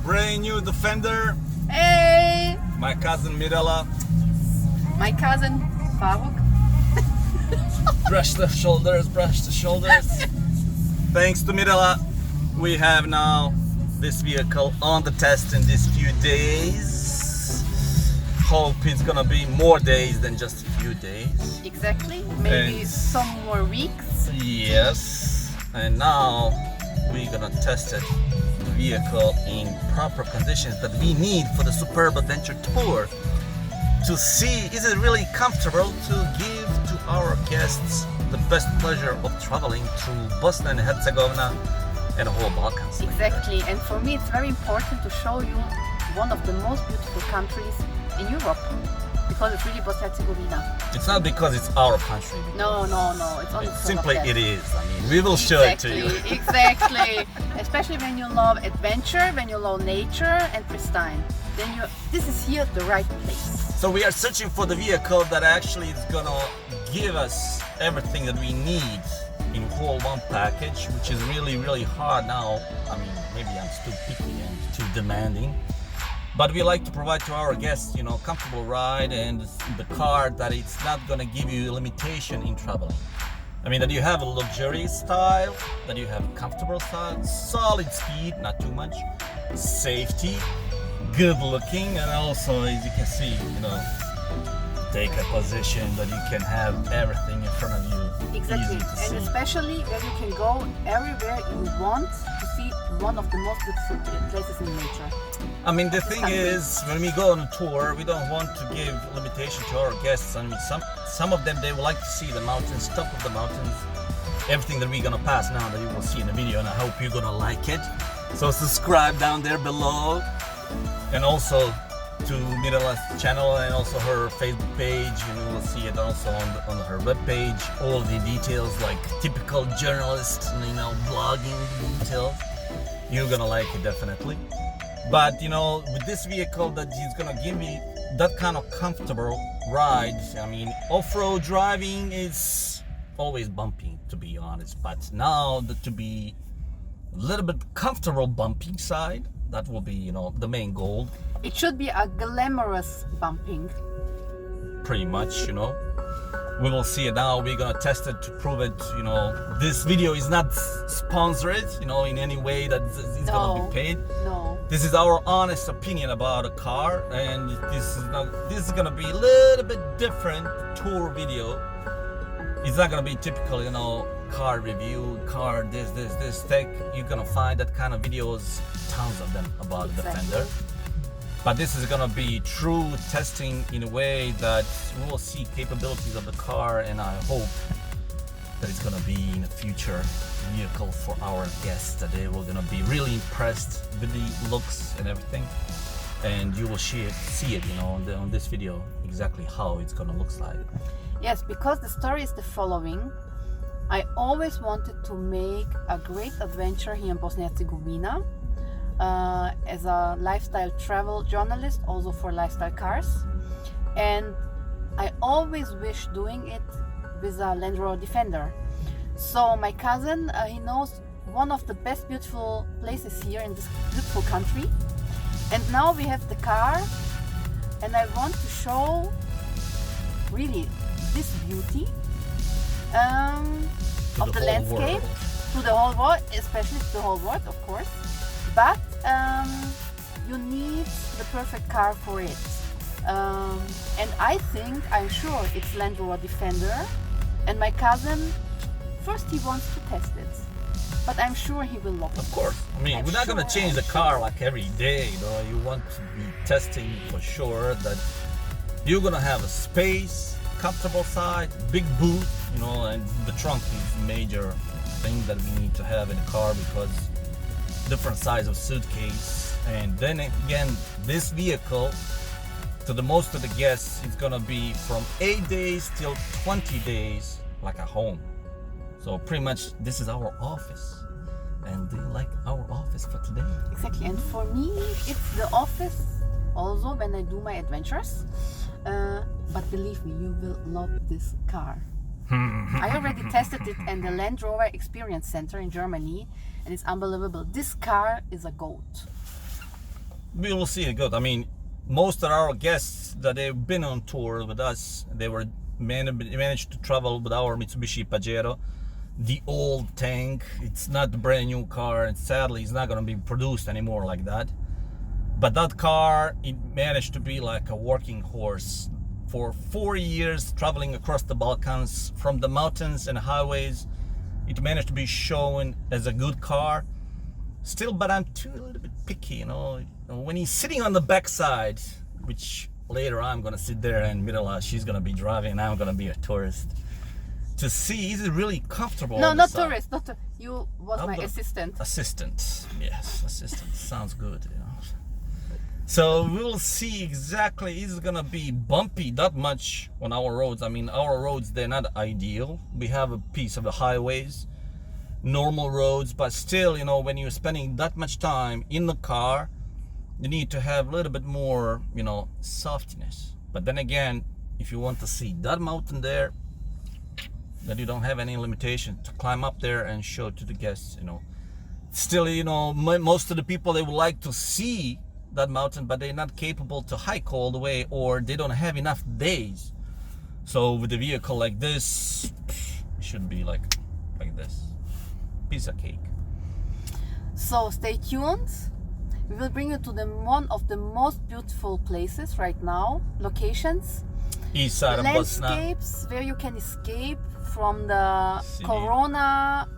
brand new Defender. Hey! My cousin Mirela. My cousin Faruk. Brush the shoulders, brush the shoulders. Thanks to Mirela, we have now this vehicle on the test in these few days. Hope it's gonna be more days than just a few days. Exactly. Maybe And- some more weeks. Yes. And now we're gonna test it, the vehicle in proper conditions that we need for the Superb Adventure Tour to see is it really comfortable to give to our guests the best pleasure of traveling through Bosnia and Herzegovina and the whole Balkans. Exactly. And for me, it's very important to show you one of the most beautiful countries in Europe, because it's really Bosnia and Herzegovina. It's not because it's our country. No. It's only because Simply of that. it is. I mean, we will show it to you. Exactly. Especially when you love adventure, when you love nature and pristine, then this is here the right place. So we are searching for the vehicle that actually is gonna give us everything that we need in whole one package, which is really hard now. I mean, maybe I'm too picky and too demanding, but we like to provide to our guests, comfortable ride and the car that it's not gonna give you a limitation in traveling. I mean, that you have a luxurious style, that you have a comfortable style, solid speed, not too much, safety, good looking, and also, as you can see, take a position that you can have everything in front of you. Exactly. Easy to And see. especially where you can go everywhere you want to see one of the most beautiful places in nature. I mean, the thing Something. is, when we go on a tour, we don't want to give limitation to our guests. I mean, some of them, they would like to see the mountains, top of the mountains, everything that we're gonna pass now that you will see in the video, and I hope you're gonna like it. So subscribe down there below, and also to Mirela's channel and also her Facebook page. You will see it also on her web page. All the details, like typical journalist, blogging details. You're gonna like it definitely. But with this vehicle that he's gonna give me that kind of comfortable ride. I mean, off-road driving is always bumpy, to be honest. But now to be a little bit comfortable bumping side, that will be the main goal. It should be a glamorous bumping. Pretty much, we will see it now. We're gonna test it to prove it. This video is not sponsored in any way that it's gonna be paid. No. This is our honest opinion about a car, and this is gonna be a little bit different tour video. It's not gonna be typical car review, car this tech. You're gonna find that kind of videos, tons of them about the Defender. But this is gonna be true testing in a way that we will see capabilities of the car, and I hope that it's gonna be in a future vehicle for our guests, that they were gonna be really impressed with the looks and everything. And you will see it on this video exactly how it's gonna look like. Yes, because the story is the following. I always wanted to make a great adventure here in Bosnia and Herzegovina. As a lifestyle travel journalist, also for lifestyle cars, and I always wish doing it with a Land Rover Defender. So my cousin, he knows one of the best beautiful places here in this beautiful country, and now we have the car, and I want to show really this beauty of the landscape to the whole world, especially to the whole world, of course. But you need the perfect car for it. And I'm sure it's Land Rover Defender. And my cousin, first he wants to test it. But I'm sure he will love it. Of course. I mean, we're not going to change the car like every day. You want to be testing for sure that you're going to have a space, comfortable side, big boot, and the trunk is a major thing that we need to have in a car, because different size of suitcase. And then again, this vehicle, to the most of the guests, it's gonna be from 8 days till 20 days like a home. So pretty much this is our office. And do you like our office for today? Exactly. And for me, it's the office also when I do my adventures. But believe me, you will love this car. I already tested it in the Land Rover Experience Center in Germany, and it's unbelievable. This car is a goat. We will see it good. I mean, most of our guests that they've been on tour with us, they were managed to travel with our Mitsubishi Pajero, the old tank. It's not the brand new car, and sadly it's not going to be produced anymore like that. But that car, it managed to be like a working horse for 4 years, traveling across the Balkans from the mountains and highways. It managed to be shown as a good car still, but I'm too a little bit picky, you know. When he's sitting on the backside, which later I'm gonna sit there and Mirala, she's gonna be driving and I'm gonna be a tourist, to see is it really comfortable. No, not tourist, not you was my assistant. Assistant, yes, assistant. Sounds good, you know. So we'll see exactly, is it gonna be bumpy that much on our roads. I mean, our roads, they're not ideal. We have a piece of the highways, normal roads, but still, you know, when you're spending that much time in the car, you need to have a little bit more, you know, softness. But then again, if you want to see that mountain there, then you don't have any limitation to climb up there and show to the guests, you know. Still, you know, most of the people, they would like to see that mountain, but they're not capable to hike all the way, or they don't have enough days. So with a vehicle like this, it should be like this, piece of cake. So stay tuned. We will bring you to one of the most beautiful places right now, locations, East side of Bosnia. landscapes where you can escape from the City. Corona.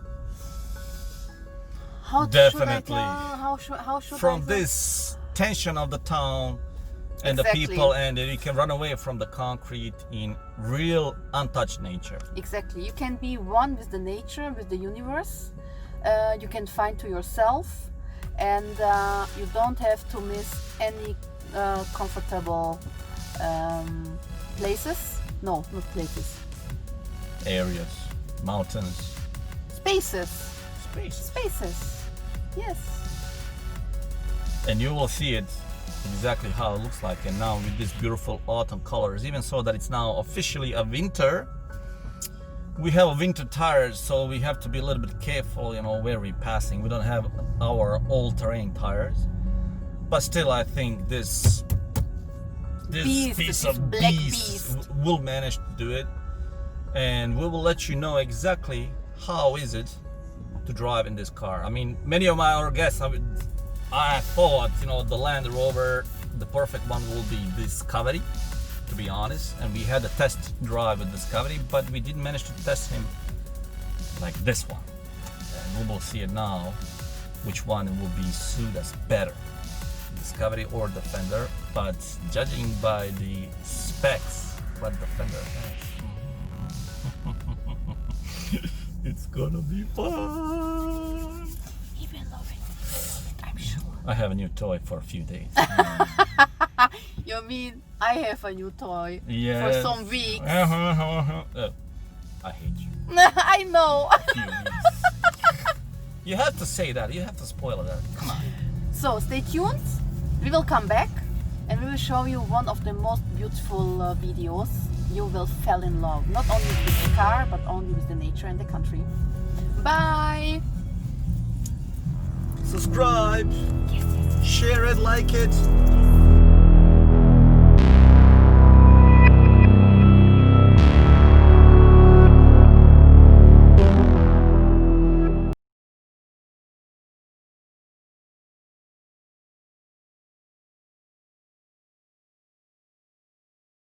How Definitely. how should From I this tension of the town and Exactly. the people, and you can run away from the concrete in real untouched nature. Exactly. You can be one with the nature, with the universe. You can find to yourself, and you don't have to miss any comfortable places. No, not places. Areas, mountains, Spaces. space. Yes. And you will see it exactly how it looks like, and now with these beautiful autumn colors, even so that it's now officially a winter. We have winter tires, so we have to be a little bit careful, you know, where we're passing. We don't have our all-terrain tires, but still I think this piece of black beast beast will manage to do it, and we will let you know exactly how is it to drive in this car. I mean, many of our guests, I thought, you know, the Land Rover, the perfect one will be Discovery, to be honest. And we had a test drive with Discovery, but we didn't manage to test him like this one. And we will see it now, which one will be suit us better, Discovery or Defender. But judging by the specs, what Defender has, it's gonna be fun. He will love it, I'm sure. I have a new toy for a few days. You mean I have a new toy Yes. for some weeks? I hate you. I know. Few weeks. You have to say that. You have to spoil that. Come on. So stay tuned. We will come back and we will show you one of the most beautiful videos. You will fall in love, not only with the car, but only with the nature and the country. Bye. Subscribe. Yes, yes. Share it. Like it.